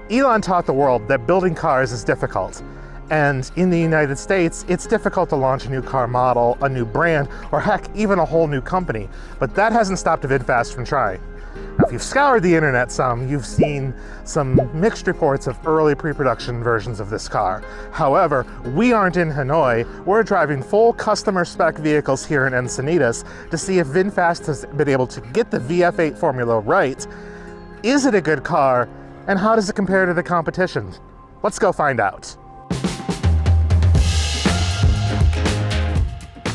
Elon taught the world that building cars is difficult. And in the United States, it's difficult to launch a new car model, a new brand, or heck, even a whole new company. But that hasn't stopped VinFast from trying. Now, if you've scoured the internet some, you've seen some mixed reports of early pre-production versions of this car. However, we aren't in Hanoi. We're driving full customer spec vehicles here in Encinitas to see if VinFast has been able to get the VF8 formula right. Is it a good car? And how does it compare to the competition? Let's go find out.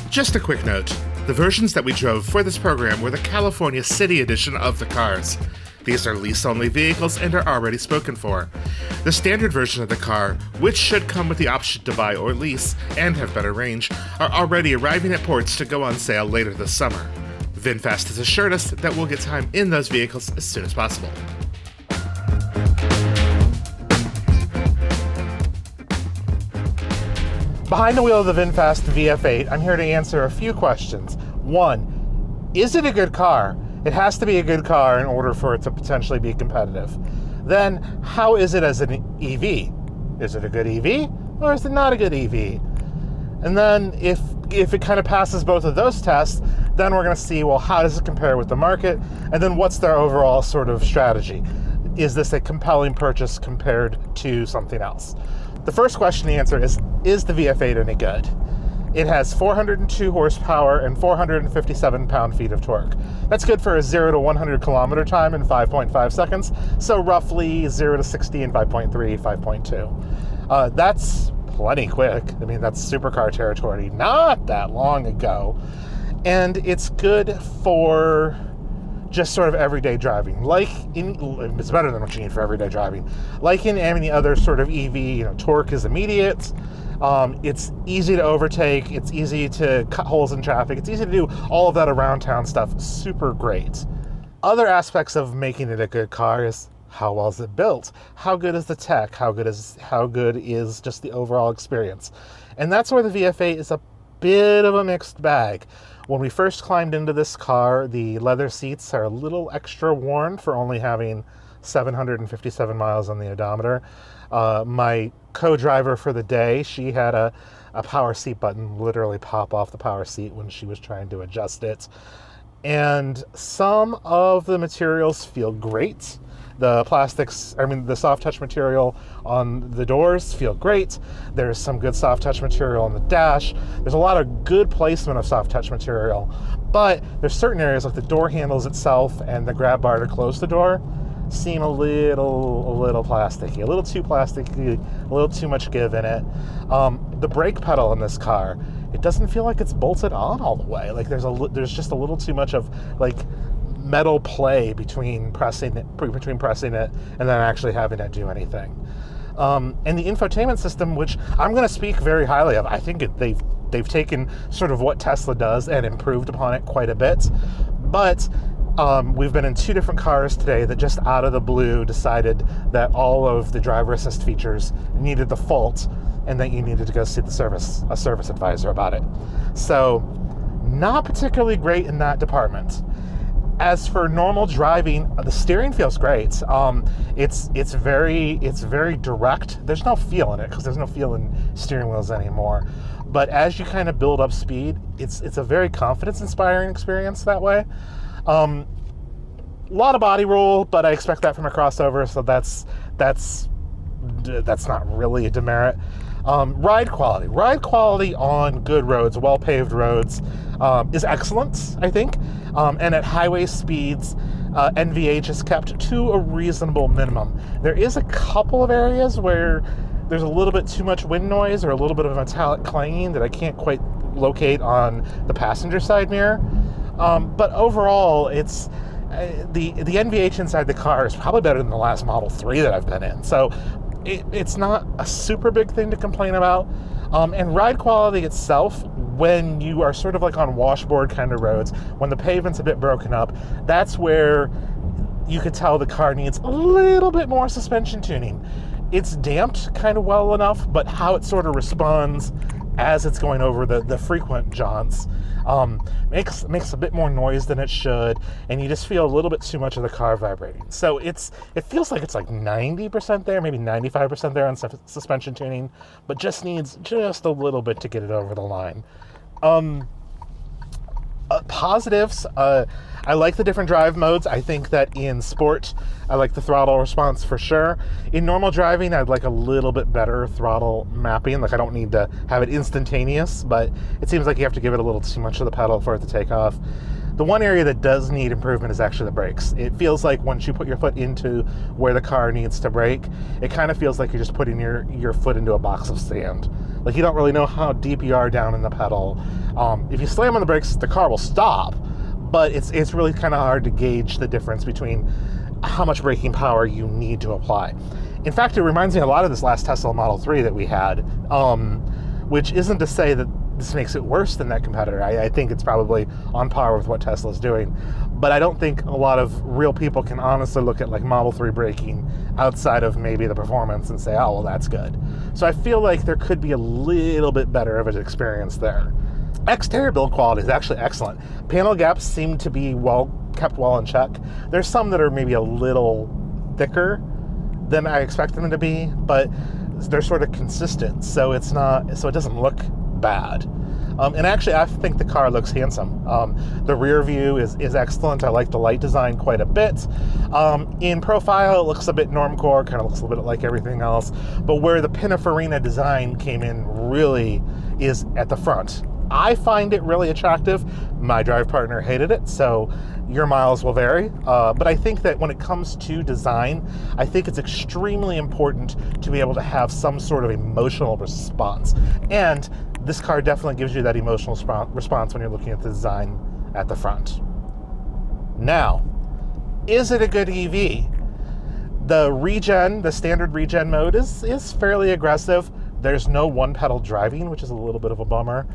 Just a quick note, the versions that we drove for this program were the California City Edition of the cars. These are lease-only vehicles and are already spoken for. The standard version of the car, which should come with the option to buy or lease and have better range, are already arriving at ports to go on sale later this summer. VinFast has assured us that we'll get time in those vehicles as soon as possible. Behind the wheel of the VinFast VF8, I'm here to answer a few questions. One, is it a good car? It has to be a good car in order for it to potentially be competitive. Then, how is it as an EV? Is it a good EV or is it not a good EV? And then if it kind of passes both of those tests, then we're going to see, well, how does it compare with the market? And then what's their overall sort of strategy? Is this a compelling purchase compared to something else? The first question to answer is the VF8 any good? It has 402 horsepower and 457 pound-feet of torque. That's good for a 0 to 100 kilometer time in 5.5 seconds, so roughly 0 to 60 in 5.3, 5.2. That's plenty quick. I mean, that's supercar territory not that long ago. And it's good for just sort of everyday driving. It's better than what you need for everyday driving. Like in any other sort of EV, torque is immediate. It's easy to overtake. It's easy to cut holes in traffic. It's easy to do all of that around town stuff. Super great. Other aspects of making it a good car is how well is it built? How good is the tech? How good is just the overall experience? And that's where the VF8 is a bit of a mixed bag. When we first climbed into this car, the leather seats are a little extra worn for only having 757 miles on the odometer. My co-driver for the day, she had a power seat button literally pop off the power seat when she was trying to adjust it. And some of the materials feel great. The soft touch material on the doors feel great. There's some good soft touch material on the dash. There's a lot of good placement of soft touch material, but there's certain areas like the door handles itself and the grab bar to close the door seem a little plasticky, a little too plasticky, a little too much give in it. The brake pedal in this car, it doesn't feel like it's bolted on all the way. Like there's just a little too much of metal play between pressing it and then actually having it do anything. And the infotainment system, which I'm going to speak very highly of, I think they've taken sort of what Tesla does and improved upon it quite a bit. But we've been in two different cars today that just out of the blue decided that all of the driver assist features needed default and that you needed to go see a service advisor about it. So not particularly great in that department. As for normal driving, the steering feels great. It's very direct. There's no feel in it because there's no feel in steering wheels anymore. But as you kind of build up speed, it's a very confidence-inspiring experience that way. A lot of body roll, but I expect that from a crossover, so that's not really a demerit. Ride quality on good roads, well-paved roads, is excellent, I think. And at highway speeds, NVH is kept to a reasonable minimum. There is a couple of areas where there's a little bit too much wind noise or a little bit of metallic clanging that I can't quite locate on the passenger side mirror. But overall, it's the NVH inside the car is probably better than the last Model 3 that I've been in. So it's not a super big thing to complain about. And ride quality itself, when you are sort of like on washboard kind of roads, when the pavement's a bit broken up, that's where you could tell the car needs a little bit more suspension tuning. It's damped kind of well enough, but how it sort of responds as it's going over the frequent jaunts, makes a bit more noise than it should, and you just feel a little bit too much of the car vibrating. So it feels like it's like 90% there, maybe 95% there on suspension tuning, but just needs just a little bit to get it over the line. Positives, I like the different drive modes. I think that in sport, I like the throttle response for sure. In normal driving, I'd like a little bit better throttle mapping. Like, I don't need to have it instantaneous, but it seems like you have to give it a little too much of the pedal for it to take off. The one area that does need improvement is actually the brakes. It feels like once you put your foot into where the car needs to brake, it kind of feels like you're just putting your foot into a box of sand. Like, you don't really know how deep you are down in the pedal. If you slam on the brakes, the car will stop, but it's really kind of hard to gauge the difference between how much braking power you need to apply. In fact, it reminds me a lot of this last Tesla Model 3 that we had, which isn't to say that this makes it worse than that competitor. I think it's probably on par with what Tesla's doing, but I don't think a lot of real people can honestly look at like Model 3 braking outside of maybe the performance and say, oh, well, that's good. So I feel like there could be a little bit better of an experience there. Exterior build quality is actually excellent. Panel gaps seem to be kept well in check. There's some that are maybe a little thicker than I expect them to be, but they're sort of consistent, so it doesn't look bad. And actually, I think the car looks handsome. The rear view is excellent. I like the light design quite a bit. In profile, it looks a bit normcore, kind of looks a little bit like everything else. But where the Pininfarina design came in really is at the front. I find it really attractive. My drive partner hated it, so your miles will vary. But I think that when it comes to design, I think it's extremely important to be able to have some sort of emotional response. And this car definitely gives you that emotional response when you're looking at the design at the front. Now, is it a good EV? The standard regen mode is fairly aggressive. There's no one-pedal driving, which is a little bit of a bummer.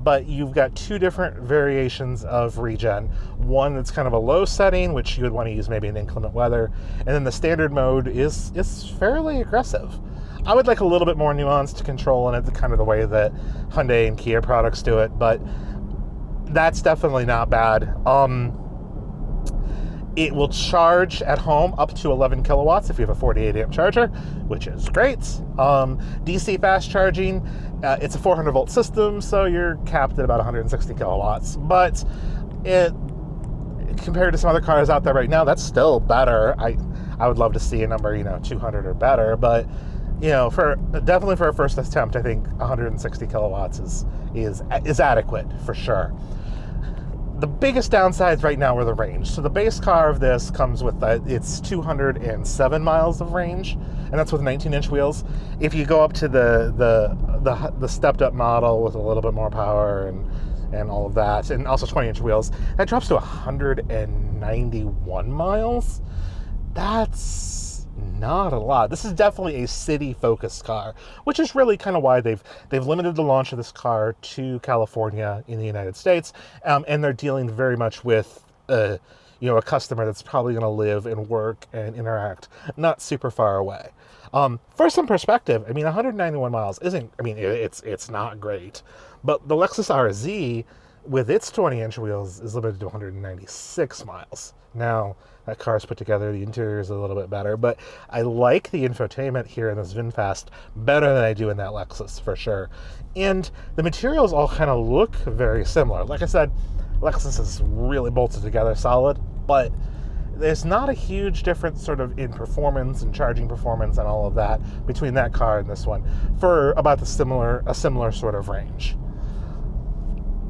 But you've got two different variations of regen. One that's kind of a low setting, which you would want to use maybe in inclement weather. And then the standard mode is fairly aggressive. I would like a little bit more nuanced control in it, kind of the way that Hyundai and Kia products do it, but that's definitely not bad. It will charge at home up to 11 kilowatts if you have a 48 amp charger, which is great. DC fast charging, it's a 400 volt system, so you're capped at about 160 kilowatts. But compared to some other cars out there right now, that's still better. I would love to see a number, 200 or better, but definitely for a first attempt, I think 160 kilowatts is adequate for sure. The biggest downsides right now are the range. So the base car of this comes with it's 207 miles of range, and that's with 19-inch wheels. If you go up to the stepped-up model with a little bit more power and all of that, and also 20-inch wheels, that drops to 191 miles. That's not a lot. This is definitely a city-focused car, which is really kind of why they've limited the launch of this car to California in the United States, and they're dealing very much with a customer that's probably going to live and work and interact not super far away. For some perspective, 191 miles it's not great, but the Lexus RZ with its 20-inch wheels is limited to 196 miles. Now, that car's put together, the interior is a little bit better, but I like the infotainment here in this VinFast better than I do in that Lexus, for sure. And the materials all kind of look very similar. Like I said, Lexus is really bolted together solid, but there's not a huge difference sort of in performance and charging performance and all of that between that car and this one for about a similar sort of range.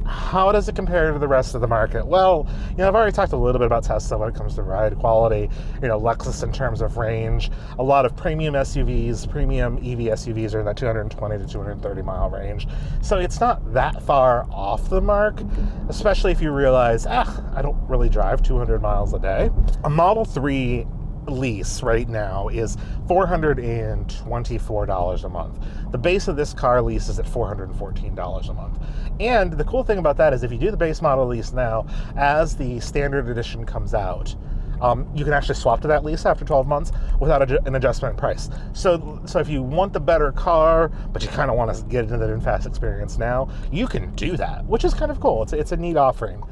How does it compare to the rest of the market? Well, I've already talked a little bit about Tesla when it comes to ride quality, Lexus in terms of range. A lot of premium SUVs, premium EV SUVs are in that 220 to 230 mile range. So it's not that far off the mark, especially if you realize, I don't really drive 200 miles a day. A Model 3 lease right now is $424 a month. The base of this car lease is at $414 a month. And the cool thing about that is if you do the base model lease now, as the standard edition comes out, You can actually swap to that lease after 12 months without an adjustment in price. So if you want the better car, but you kind of want to get into the VinFast experience now, you can do that, which is kind of cool. It's a neat offering.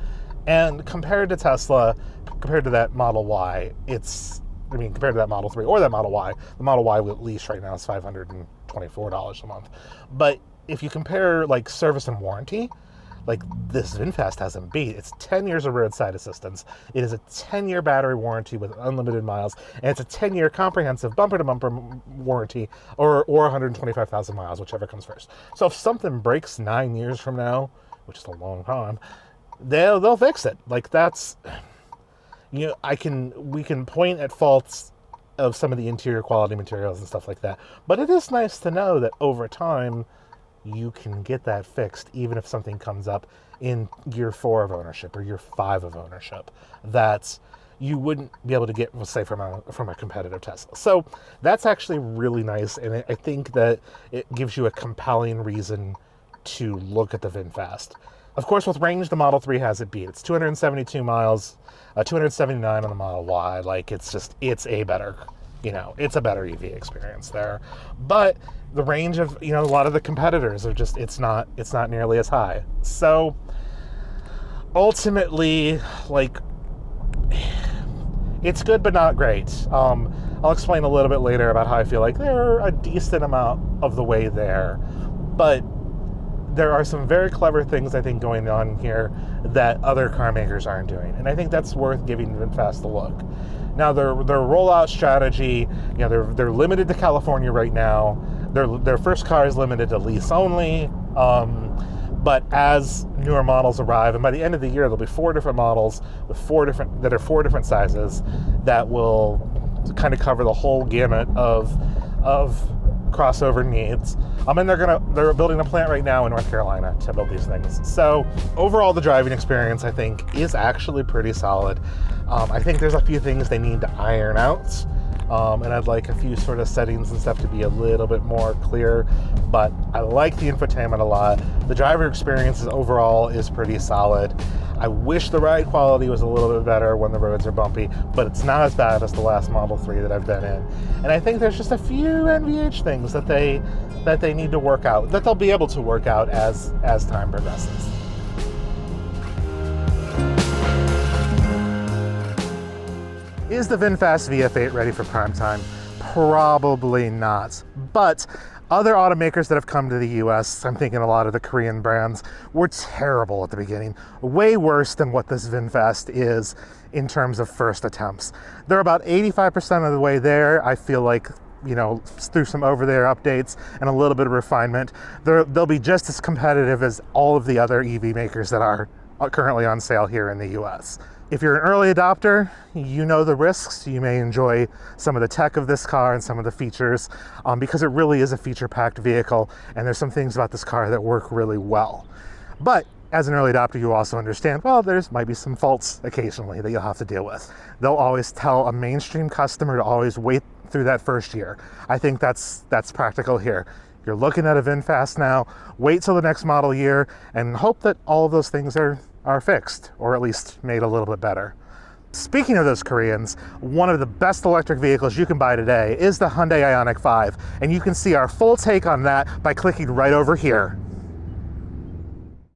And compared to Tesla, compared to that Model Y, compared to that Model 3 or that Model Y, the Model Y with lease right now is $524 a month. But if you compare like service and warranty, like this VinFast hasn't beat. It's 10 years of roadside assistance. It is a 10-year battery warranty with unlimited miles, and it's a 10-year comprehensive bumper-to-bumper warranty, or 125,000 miles, whichever comes first. So if something breaks 9 years from now, which is a long time, they'll fix it. Like that's, we can point at faults of some of the interior quality materials and stuff like that, but it is nice to know that over time you can get that fixed, even if something comes up in year 4 of ownership or year 5 of ownership that you wouldn't be able to get, say, from a competitive Tesla. So that's actually really nice, and I think that it gives you a compelling reason to look at the VinFast. Of course, with range, the Model 3 has it beat. It's 272 miles, 279 on the Model Y. Like, it's a better, it's a better EV experience there. But the range of, a lot of the competitors are just, it's not nearly as high. So ultimately, like, it's good but not great. I'll explain a little bit later about how I feel like they're a decent amount of the way there. But there are some very clever things, I think, going on here that other car makers aren't doing. And I think that's worth giving VinFast a look. Now, their rollout strategy, they're limited to California right now. Their first car is limited to lease only. But as newer models arrive, and by the end of the year, there'll be 4 different models with 4 different sizes that will kind of cover the whole gamut of crossover needs. And they're building a plant right now in North Carolina to build these things. So overall, the driving experience, I think, is actually pretty solid. I think there's a few things they need to iron out. And I'd like a few sort of settings and stuff to be a little bit more clear, but I like the infotainment a lot. The driver experience overall is pretty solid. I wish the ride quality was a little bit better when the roads are bumpy, but it's not as bad as the last Model 3 that I've been in. And I think there's just a few NVH things that they need to work out, that they'll be able to work out as time progresses. Is the VinFast VF8 ready for prime time? Probably not. But other automakers that have come to the US, I'm thinking a lot of the Korean brands, were terrible at the beginning. Way worse than what this VinFast is in terms of first attempts. They're about 85% of the way there. I feel like, through some over-the-air updates and a little bit of refinement, they'll be just as competitive as all of the other EV makers that are currently on sale here in the US. If you're an early adopter, you know the risks. You may enjoy some of the tech of this car and some of the features because it really is a feature-packed vehicle, and there's some things about this car that work really well. But as an early adopter, you also understand, well, might be some faults occasionally that you'll have to deal with. They'll always tell a mainstream customer to always wait through that first year. I think that's practical here. You're looking at a VinFast now, wait till the next model year, and hope that all of those things are fixed, or at least made a little bit better. Speaking of those Koreans, one of the best electric vehicles you can buy today is the Hyundai Ioniq 5, and you can see our full take on that by clicking right over here.